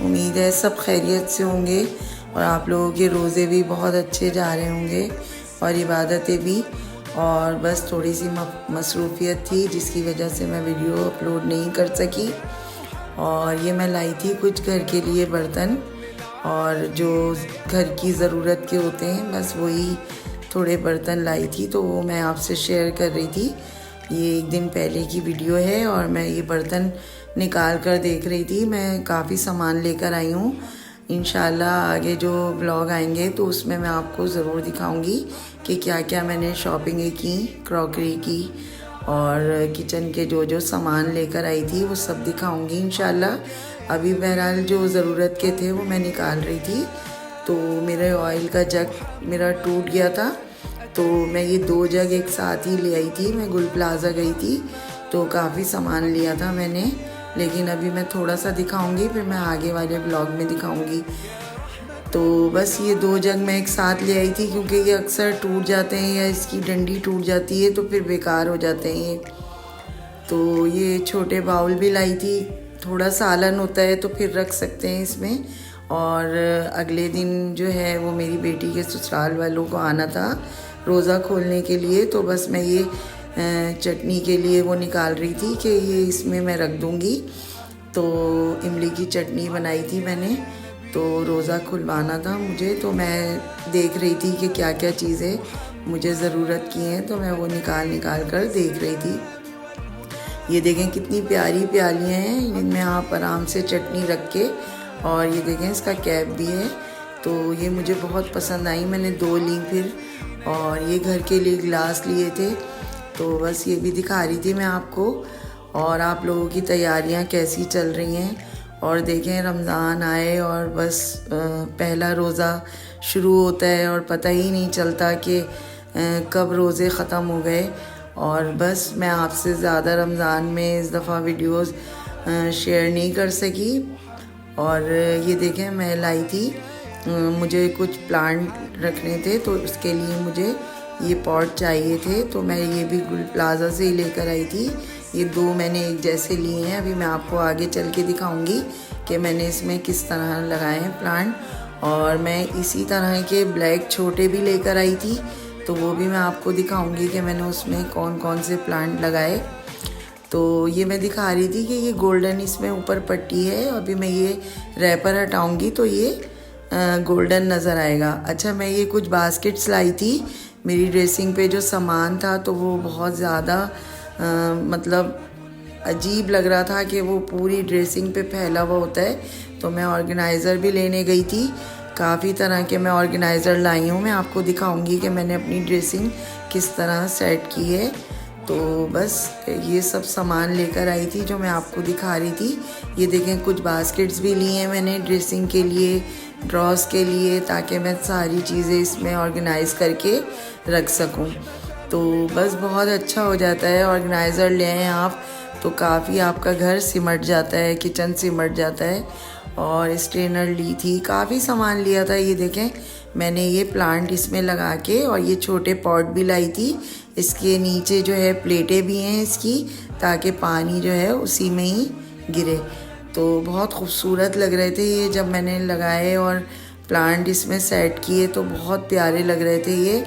उम्मीद है सब खैरियत से होंगे और आप लोगों के रोज़े भी बहुत अच्छे जा रहे होंगे और इबादतें भी। और बस थोड़ी सी मसरूफ़ियत थी जिसकी वजह से मैं वीडियो अपलोड नहीं कर सकी। और ये मैं लाई थी कुछ घर के लिए बर्तन और जो घर की ज़रूरत के होते हैं, बस वही थोड़े बर्तन लाई थी, तो वो मैं आपसे शेयर कर रही थी। ये एक दिन पहले की वीडियो है और मैं ये बर्तन निकाल कर देख रही थी। मैं काफ़ी सामान लेकर आई हूँ। इंशाल्लाह आगे जो ब्लॉग आएंगे तो उसमें मैं आपको ज़रूर दिखाऊंगी कि क्या क्या मैंने शॉपिंग की, क्रॉकरी की और किचन के जो जो सामान लेकर आई थी वो सब दिखाऊंगी इंशाल्लाह। अभी बहरहाल जो ज़रूरत के थे वो मैं निकाल रही थी। तो मेरे ऑयल का जग मेरा टूट गया था, तो मैं ये 2 जग एक साथ ही ले आई थी। मैं गुल प्लाज़ा गई थी तो काफ़ी सामान लिया था मैंने, लेकिन अभी मैं थोड़ा सा दिखाऊंगी, फिर मैं आगे वाले ब्लॉग में दिखाऊंगी। तो बस ये 2 जग मैं एक साथ ले आई थी क्योंकि ये अक्सर टूट जाते हैं या इसकी डंडी टूट जाती है तो फिर बेकार हो जाते हैं ये। तो ये छोटे बाउल भी लाई थी, थोड़ा सालन होता है तो फिर रख सकते हैं इसमें। और अगले दिन जो है वो मेरी बेटी के ससुराल वालों को आना था रोज़ा खोलने के लिए, तो बस मैं ये चटनी के लिए वो निकाल रही थी कि ये इसमें मैं रख दूँगी। तो इमली की चटनी बनाई थी मैंने, तो रोज़ा खुलवाना था मुझे, तो मैं देख रही थी कि क्या क्या चीज़ें मुझे ज़रूरत की हैं, तो मैं वो निकाल कर देख रही थी। ये देखें कितनी प्यारी प्यालियाँ हैं, इनमें आप आराम से चटनी रख के, और ये देखें इसका कैप भी है। तो ये मुझे बहुत पसंद आई, मैंने 2 ली फिर। और ये घर के लिए गिलास लिए थे, तो बस ये भी दिखा रही थी मैं आपको। और आप लोगों की तैयारियां कैसी चल रही हैं। और देखें रमज़ान आए और बस पहला रोज़ा शुरू होता है और पता ही नहीं चलता कि कब रोज़े ख़त्म हो गए। और बस मैं आपसे ज़्यादा रमज़ान में इस दफ़ा वीडियोस शेयर नहीं कर सकी। और ये देखें मैं लाई थी, मुझे कुछ प्लांट रखने थे तो उसके लिए मुझे ये पॉट चाहिए थे, तो मैं ये भी गुल प्लाज़ा से ही लेकर आई थी। ये 2 मैंने एक जैसे लिए हैं। अभी मैं आपको आगे चल के दिखाऊंगी कि मैंने इसमें किस तरह लगाए हैं प्लांट। और मैं इसी तरह के ब्लैक छोटे भी लेकर आई थी, तो वो भी मैं आपको दिखाऊंगी कि मैंने उसमें कौन कौन से प्लांट लगाए। तो ये मैं दिखा रही थी कि ये गोल्डन इसमें ऊपर पट्टी है। अभी मैं ये रैपर हटाऊंगी तो ये गोल्डन नज़र आएगा। अच्छा, मैं ये कुछ बास्केट्स लाई थी। मेरी ड्रेसिंग पे जो सामान था तो वो बहुत ज़्यादा मतलब अजीब लग रहा था कि वो पूरी ड्रेसिंग पे फैला हुआ होता है, तो मैं ऑर्गेनाइज़र भी लेने गई थी। काफ़ी तरह के मैं ऑर्गेनाइज़र लाई हूँ, मैं आपको दिखाऊंगी कि मैंने अपनी ड्रेसिंग किस तरह सेट की है। तो बस ये सब सामान लेकर आई थी जो मैं आपको दिखा रही थी। ये देखें कुछ बास्केट्स भी लिए हैं मैंने ड्रेसिंग के लिए, ड्रॉस के लिए, ताकि मैं सारी चीज़ें इसमें ऑर्गेनाइज़ करके रख सकूं। तो बस बहुत अच्छा हो जाता है। ऑर्गेनाइज़र ले आएँ आप तो काफ़ी आपका घर सिमट जाता है, किचन सिमट जाता है। और स्ट्रेनर ली थी, काफ़ी सामान लिया था। ये देखें मैंने ये प्लांट इसमें लगा के, और ये छोटे पॉट भी लाई थी। इसके नीचे जो है प्लेटें भी हैं इसकी, ताकि पानी जो है उसी में ही गिरे। तो बहुत खूबसूरत लग रहे थे ये जब मैंने लगाए और प्लांट इसमें सेट किए, तो बहुत प्यारे लग रहे थे ये।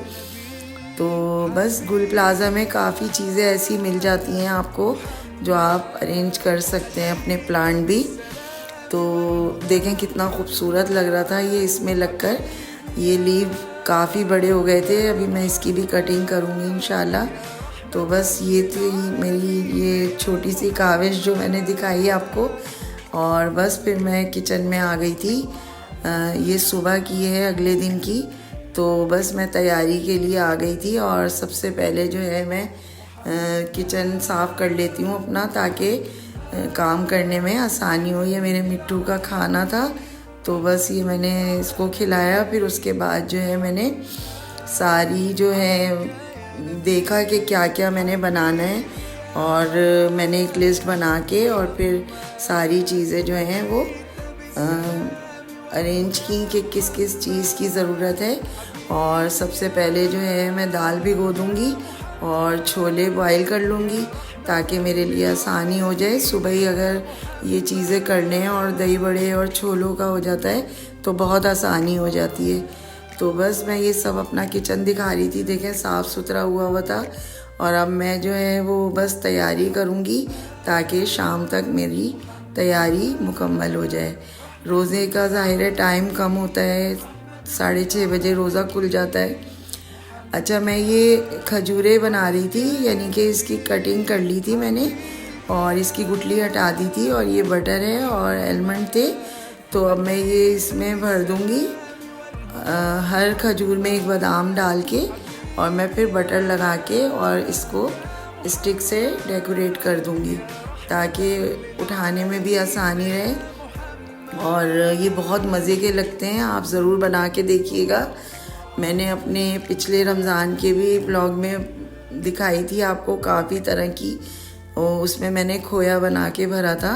तो बस गुल प्लाज़ा में काफ़ी चीज़ें ऐसी मिल जाती हैं आपको जो आप अरेंज कर सकते हैं अपने प्लांट भी। तो देखें कितना खूबसूरत लग रहा था ये इसमें लगकर। ये लीव काफ़ी बड़े हो गए थे, अभी मैं इसकी भी कटिंग करूँगी इंशाल्लाह। तो बस ये थी मेरी ये छोटी सी काविश जो मैंने दिखाई आपको। और बस फिर मैं किचन में आ गई थी। ये सुबह की है अगले दिन की, तो बस मैं तैयारी के लिए आ गई थी। और सबसे पहले जो है मैं किचन साफ़ कर लेती हूँ अपना, ताकि काम करने में आसानी हो। ये मेरे मिट्टू का खाना था, तो बस ये मैंने इसको खिलाया। फिर उसके बाद जो है मैंने सारी जो है देखा कि क्या क्या मैंने बनाना है। और मैंने एक लिस्ट बना के और फिर सारी चीज़ें जो हैं वो अरेंज की कि किस किस चीज़ की ज़रूरत है। और सबसे पहले जो है मैं दाल भिगो दूँगी और छोले बॉईल कर लूँगी ताकि मेरे लिए आसानी हो जाए। सुबह ही अगर ये चीज़ें कर लें और दही बड़े और छोलों का हो जाता है तो बहुत आसानी हो जाती है। तो बस मैं ये सब अपना किचन दिखा रही थी, देखें साफ़ सुथरा हुआ था। और अब मैं जो है वो बस तैयारी करूँगी ताकि शाम तक मेरी तैयारी मुकम्मल हो जाए। रोज़े का ज़ाहिर है टाइम कम होता है, 6:30 बजे रोज़ा खुल जाता है। अच्छा, मैं ये खजूरें बना रही थी, यानी कि इसकी कटिंग कर ली थी मैंने और इसकी गुठली हटा दी थी। और ये बटर है और आलमंड थे, तो अब मैं ये इसमें भर दूँगी हर खजूर में एक बादाम डाल के, और मैं फिर बटर लगा के और इसको स्टिक से डेकोरेट कर दूँगी ताकि उठाने में भी आसानी रहे। और ये बहुत मज़े के लगते हैं, आप ज़रूर बना के देखिएगा। मैंने अपने पिछले रमज़ान के भी ब्लॉग में दिखाई थी आपको काफ़ी तरह की, और उसमें मैंने खोया बना के भरा था,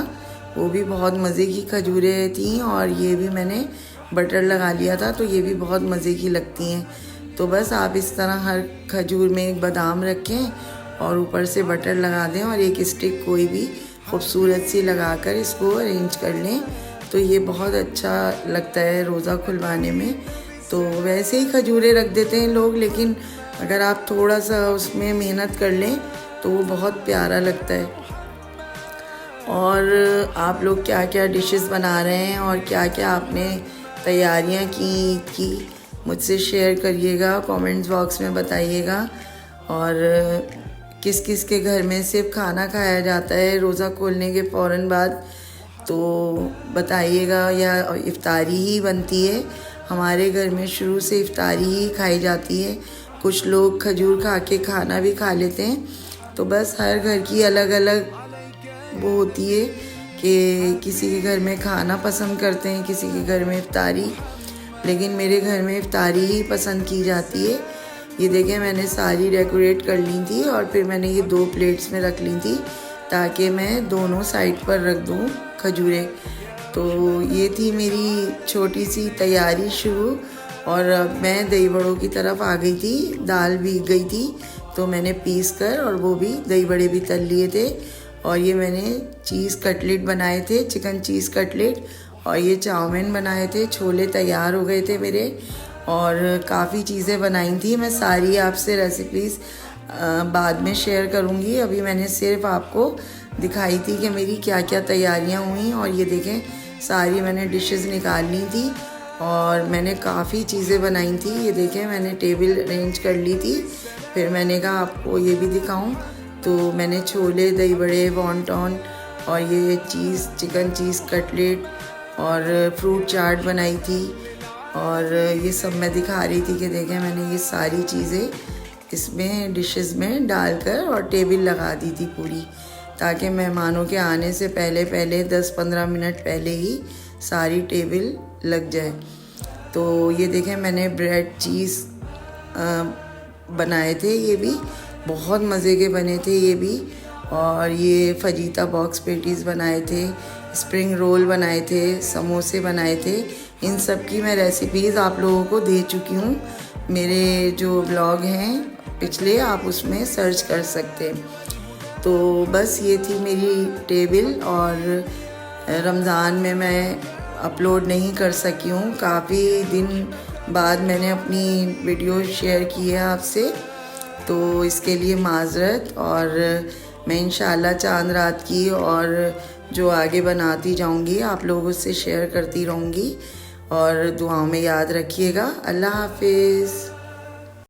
वो भी बहुत मज़े की खजूरें थी। और ये भी मैंने बटर लगा लिया था, तो ये भी बहुत मज़े की लगती हैं। तो बस आप इस तरह हर खजूर में एक बादाम रखें और ऊपर से बटर लगा दें और एक स्टिक कोई भी खूबसूरत सी लगाकर इसको अरेंज कर लें, तो ये बहुत अच्छा लगता है रोज़ा खुलवाने में। तो वैसे ही खजूरें रख देते हैं लोग, लेकिन अगर आप थोड़ा सा उसमें मेहनत कर लें तो वो बहुत प्यारा लगता है। और आप लोग क्या क्या डिशेस बना रहे हैं और क्या क्या आपने तैयारियां की मुझसे शेयर करिएगा, कमेंट्स बॉक्स में बताइएगा। और किस किस के घर में सिर्फ खाना खाया जाता है रोज़ा खोलने के फ़ौरन बाद, तो बताइएगा, या इफ्तारी ही बनती है। हमारे घर में शुरू से इफ्तारी ही खाई जाती है। कुछ लोग खजूर खा के खाना भी खा लेते हैं। तो बस हर घर की अलग अलग वो होती है कि किसी के घर में खाना पसंद करते हैं, किसी के घर में इफ्तारी, लेकिन मेरे घर में इफ्तारी ही पसंद की जाती है। ये देखें मैंने सारी डेकोरेट कर ली थी और फिर मैंने ये 2 प्लेट्स में रख ली थी ताकि मैं दोनों साइड पर रख दूँ खजूरें। तो ये थी मेरी छोटी सी तैयारी शुरू। और अब मैं दही बड़ों की तरफ आ गई थी, दाल भीग गई थी तो मैंने पीस कर और वो भी दही बड़े भी तल लिए थे। और ये मैंने चीज़ कटलेट बनाए थे, चिकन चीज़ कटलेट, और ये चाउमीन बनाए थे। छोले तैयार हो गए थे मेरे, और काफ़ी चीज़ें बनाई थी। मैं सारी आपसे रेसिपीज़ बाद में शेयर करूँगी। अभी मैंने सिर्फ आपको दिखाई थी कि मेरी क्या क्या तैयारियाँ हुई। और ये देखें सारी मैंने डिशेस निकाल ली थी और मैंने काफ़ी चीज़ें बनाई थी। ये देखें मैंने टेबल अरेंज कर ली थी। फिर मैंने कहा आपको ये भी दिखाऊं, तो मैंने छोले, दही बड़े, वॉन्टॉन और ये चिकन चीज़ कटलेट और फ्रूट चाट बनाई थी। और ये सब मैं दिखा रही थी कि देखें मैंने ये सारी चीज़ें इसमें डिशेस में डालकर और टेबल लगा दी थी पूरी, ताकि मेहमानों के आने से पहले 10-15 मिनट पहले ही सारी टेबल लग जाए। तो ये देखें मैंने ब्रेड चीज़ बनाए थे, ये भी बहुत मज़े के बने थे ये भी। और ये फजीता बॉक्स पेटीज़ बनाए थे, स्प्रिंग रोल बनाए थे, समोसे बनाए थे। इन सब की मैं रेसिपीज़ आप लोगों को दे चुकी हूँ। मेरे जो ब्लॉग हैं पिछले, आप उसमें सर्च कर सकते हैं। तो बस ये थी मेरी टेबल। और रमज़ान में मैं अपलोड नहीं कर सकी हूँ, काफ़ी दिन बाद मैंने अपनी वीडियो शेयर की है आपसे, तो इसके लिए माज़रत। और मैं इंशाल्लाह चांद रात की और जो आगे बनाती जाऊँगी आप लोगों से शेयर करती रहूँगी। और दुआओं में याद रखिएगा। अल्लाह हाफिज़।